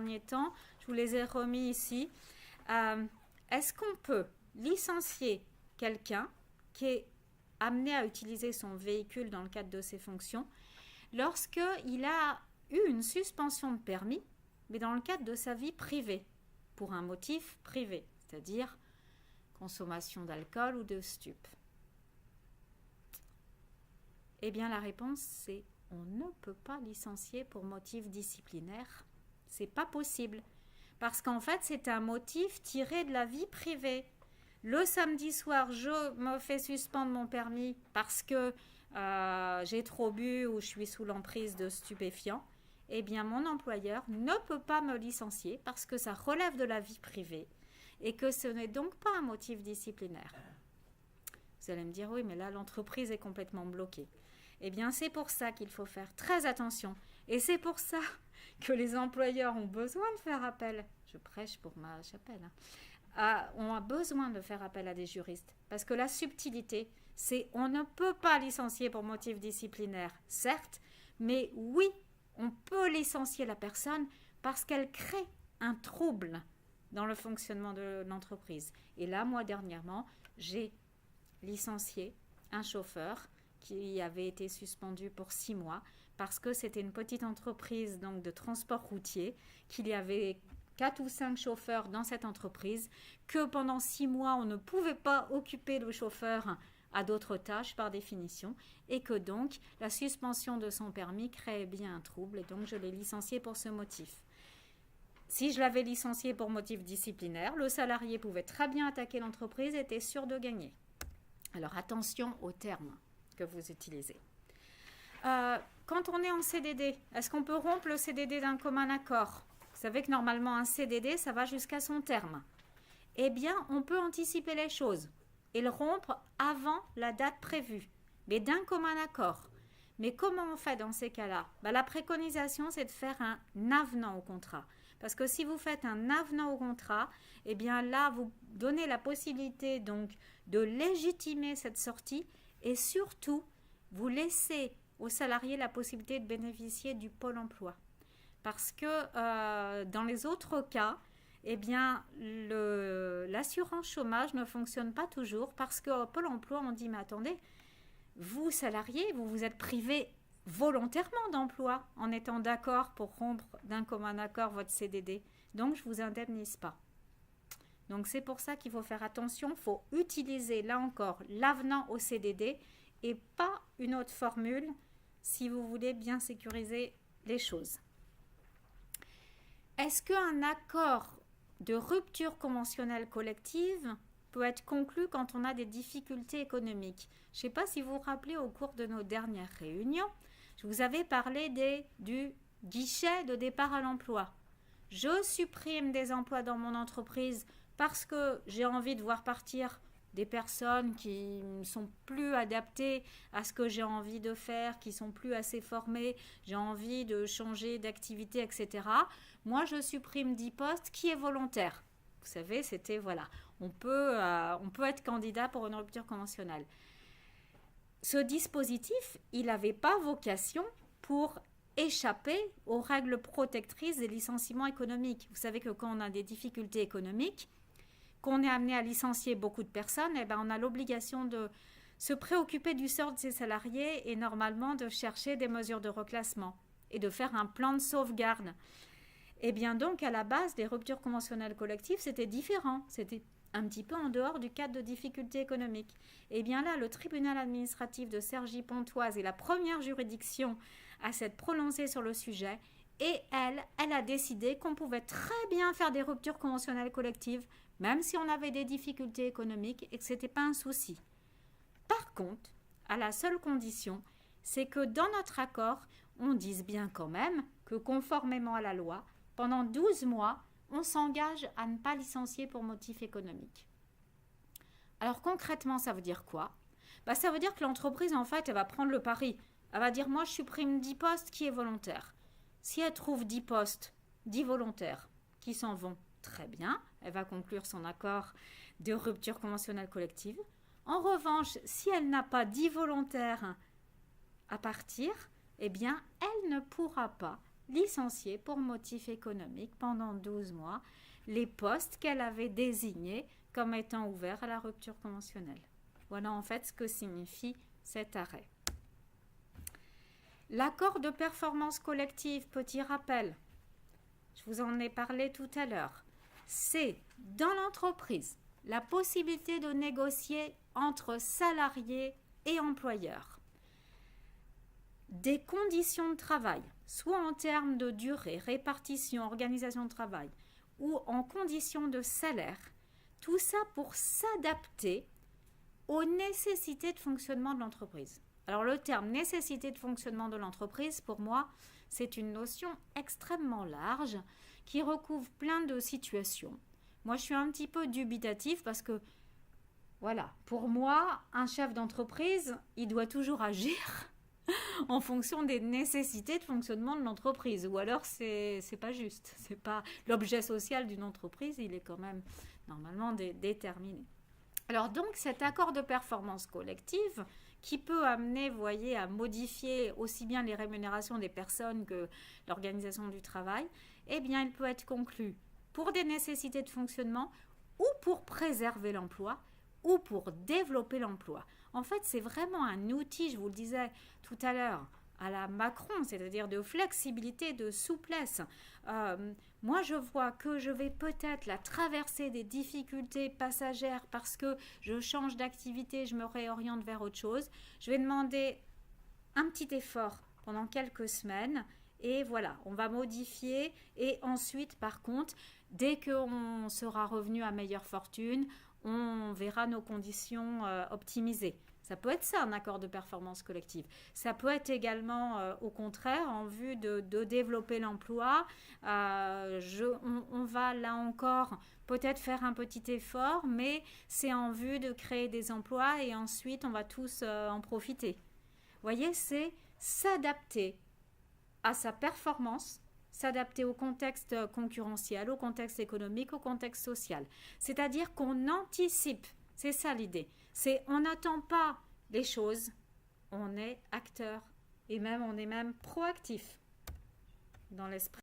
derniers temps. Je vous les ai remis ici. Est-ce qu'on peut licencier quelqu'un qui est amené à utiliser son véhicule dans le cadre de ses fonctions lorsqu'il a eu une suspension de permis, mais dans le cadre de sa vie privée, pour un motif privé, c'est-à-dire consommation d'alcool ou de stupes? Eh bien, la réponse, c'est on ne peut pas licencier pour motif disciplinaire. C'est pas possible. Parce qu'en fait, c'est un motif tiré de la vie privée. Le samedi soir, je me fais suspendre mon permis parce que j'ai trop bu ou je suis sous l'emprise de stupéfiants. Eh bien, mon employeur ne peut pas me licencier parce que ça relève de la vie privée et que ce n'est donc pas un motif disciplinaire. Vous allez me dire, oui, mais là, l'entreprise est complètement bloquée. Eh bien, c'est pour ça qu'il faut faire très attention. Et c'est pour ça que les employeurs ont besoin de faire appel. Je prêche pour ma chapelle. On a besoin de faire appel à des juristes. Parce que la subtilité, c'est on ne peut pas licencier pour motif disciplinaire, certes, mais oui, on peut licencier la personne parce qu'elle crée un trouble dans le fonctionnement de l'entreprise. Et là, moi, dernièrement, j'ai licencié un chauffeur qui avait été suspendu pour 6 mois parce que c'était une petite entreprise donc, de transport routier, qu'il y avait 4 ou 5 chauffeurs dans cette entreprise, que pendant 6 mois, on ne pouvait pas occuper le chauffeur à d'autres tâches par définition, et que donc la suspension de son permis créait bien un trouble, et donc je l'ai licencié pour ce motif. Si je l'avais licencié pour motif disciplinaire, le salarié pouvait très bien attaquer l'entreprise et était sûr de gagner. Alors attention aux termes que vous utilisez. Quand on est en CDD, est-ce qu'on peut rompre le CDD d'un commun accord? Vous savez que normalement un CDD, ça va jusqu'à son terme. Eh bien, on peut anticiper les choses et le rompre avant la date prévue, mais d'un commun accord. Mais comment on fait dans ces cas-là? La préconisation, c'est de faire un avenant au contrat. Parce que si vous faites un avenant au contrat, eh bien là, vous donnez la possibilité donc de légitimer cette sortie et surtout, vous laissez aux salariés la possibilité de bénéficier du pôle emploi. Parce que dans les autres cas, eh bien, l'assurance chômage ne fonctionne pas toujours parce qu'au pôle emploi, on dit, mais attendez, vous, salariés, vous vous êtes privés volontairement d'emploi en étant d'accord pour rompre d'un commun accord votre CDD. Donc, je ne vous indemnise pas. Donc, c'est pour ça qu'il faut faire attention. Il faut utiliser, là encore, l'avenant au CDD et pas une autre formule si vous voulez bien sécuriser les choses. Est-ce qu'un accord de rupture conventionnelle collective peut être conclu quand on a des difficultés économiques? Je ne sais pas si vous vous rappelez au cours de nos dernières réunions, je vous avais parlé du guichet de départ à l'emploi. Je supprime des emplois dans mon entreprise parce que j'ai envie de voir partir des personnes qui ne sont plus adaptées à ce que j'ai envie de faire, qui sont plus assez formées, j'ai envie de changer d'activité, etc. Moi, je supprime 10 postes qui est volontaire. Vous savez, c'était, voilà, on peut être candidat pour une rupture conventionnelle. Ce dispositif, il n'avait pas vocation pour échapper aux règles protectrices des licenciements économiques. Vous savez que quand on a des difficultés économiques, qu'on est amené à licencier beaucoup de personnes, eh ben on a l'obligation de se préoccuper du sort de ses salariés et normalement de chercher des mesures de reclassement et de faire un plan de sauvegarde. Et bien donc, à la base, des ruptures conventionnelles collectives, c'était différent. C'était un petit peu en dehors du cadre de difficultés économiques. Et bien là, le tribunal administratif de Cergy-Pontoise est la première juridiction à s'être prononcée sur le sujet. Et elle a décidé qu'on pouvait très bien faire des ruptures conventionnelles collectives, même si on avait des difficultés économiques et que ce n'était pas un souci. Par contre, à la seule condition, c'est que dans notre accord, on dise bien quand même que conformément à la loi, pendant 12 mois, on s'engage à ne pas licencier pour motif économique. Alors concrètement, ça veut dire quoi? Ça veut dire que l'entreprise, en fait, elle va prendre le pari. Elle va dire, moi, je supprime 10 postes qui est volontaire. Si elle trouve 10 postes, 10 volontaires qui s'en vont, très bien, elle va conclure son accord de rupture conventionnelle collective. En revanche, si elle n'a pas 10 volontaires à partir, eh bien, elle ne pourra pas licencié pour motif économique pendant 12 mois les postes qu'elle avait désignés comme étant ouverts à la rupture conventionnelle. Voilà en fait ce que signifie cet arrêt. L'accord de performance collective, petit rappel, je vous en ai parlé tout à l'heure, c'est dans l'entreprise la possibilité de négocier entre salariés et employeurs des conditions de travail, soit en termes de durée, répartition, organisation de travail, ou en conditions de salaire, tout ça pour s'adapter aux nécessités de fonctionnement de l'entreprise. Alors le terme nécessité de fonctionnement de l'entreprise, pour moi, c'est une notion extrêmement large qui recouvre plein de situations. Moi, je suis un petit peu dubitative parce que, voilà, pour moi, un chef d'entreprise, il doit toujours agir en fonction des nécessités de fonctionnement de l'entreprise. Ou alors, c'est pas juste. C'est pas l'objet social d'une entreprise, il est quand même normalement déterminé. Alors donc, cet accord de performance collective qui peut amener, vous voyez, à modifier aussi bien les rémunérations des personnes que l'organisation du travail, eh bien, il peut être conclu pour des nécessités de fonctionnement ou pour préserver l'emploi ou pour développer l'emploi. En fait, c'est vraiment un outil, je vous le disais tout à l'heure, à la Macron, c'est-à-dire de flexibilité, de souplesse. Moi, je vois que je vais peut-être la traverser des difficultés passagères parce que je change d'activité, je me réoriente vers autre chose. Je vais demander un petit effort pendant quelques semaines et voilà, on va modifier et ensuite, par contre, dès qu'on sera revenu à meilleure fortune, on verra nos conditions optimisées. Ça peut être ça, un accord de performance collective. Ça peut être également, au contraire, en vue de développer l'emploi. On va, là encore, peut-être faire un petit effort, mais c'est en vue de créer des emplois et ensuite, on va tous en profiter. Vous voyez, c'est s'adapter à sa performance, s'adapter au contexte concurrentiel, au contexte économique, au contexte social. C'est-à-dire qu'on anticipe, c'est ça l'idée. C'est on n'attend pas les choses, on est acteur et même on est même proactif dans l'esprit.